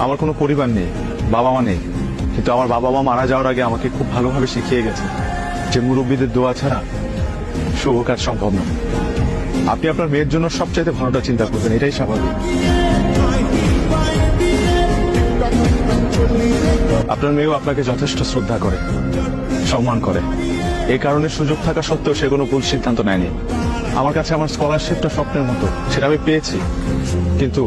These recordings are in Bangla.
আমার কোনো পরিবার নেই, বাবা মা নেই, কিন্তু আমার বাবা মা মারা যাওয়ার আগে আমাকে খুব ভালোভাবে শিখিয়ে গেছে যে মুরব্বীদের দোয়া ছাড়া শুভ কাজ সম্ভব না। আপনি আপনার মেয়ের জন্য সবচাইতে ভালোটা চিন্তা করবেন, এটাই স্বাভাবিক। আপনার মেয়েও আপনাকে যথেষ্ট শ্রদ্ধা করে, সম্মান করে। এই কারণে সুযোগ থাকা সত্ত্বেও সে কোনো ভুল সিদ্ধান্ত নেয়নি। আমার কাছে আমার স্কলারশিপটা স্বপ্নের মতো, সেটা আমি পেয়েছি। কিন্তু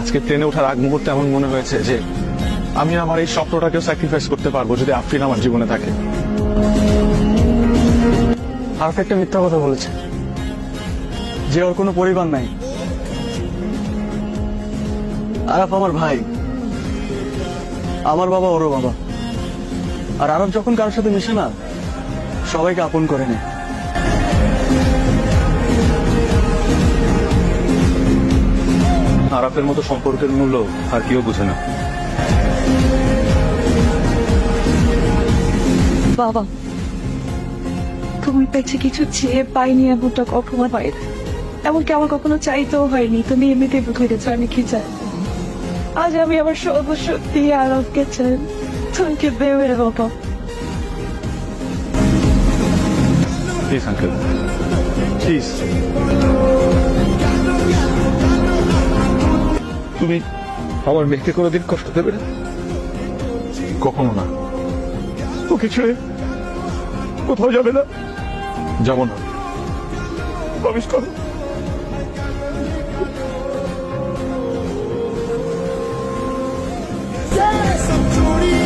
আজকে ট্রেনে ওঠার আগ মুহূর্তে এমন মনে হয়েছে যে আমি আমার এই স্বপ্নটাকেও স্যাক্রিফাইস করতে পারবো যদি আফরিন আমার জীবনে থাকে। আর একটা মিথ্যা কথা বলেছে যে ওর কোনো পরিবার নাই। আরাফ আমার ভাই, আমার বাবা ওরও বাবা। আর আরাফ যখন কারোর সাথে মিশে না, সবাইকে আপন করে নেয়। আরাফের মতো সম্পর্কের মূল্য আর কেউ বুঝে না। বাবা, তুমি পেয়েছে কিছু চেয়ে পাইনি, এমনটা কখনো হয় না। এমনকি আমার কখনো চাইতেও হয়নি। তুমি এমনিতেই বুঝে গেছো আমি কি চাই। আজ আমি আমার সর্বস্ব দিয়ে আরবকে চাই। তুমি কি ভেবে বাবা? Please uncle, please. তুমি আমার মেয়েকে কোনোদিন কষ্ট দেবে না? কখনো না। ওকে ছেড়ে কোথাও যাবে না? যাব না, প্রমিস করো। छोड़िए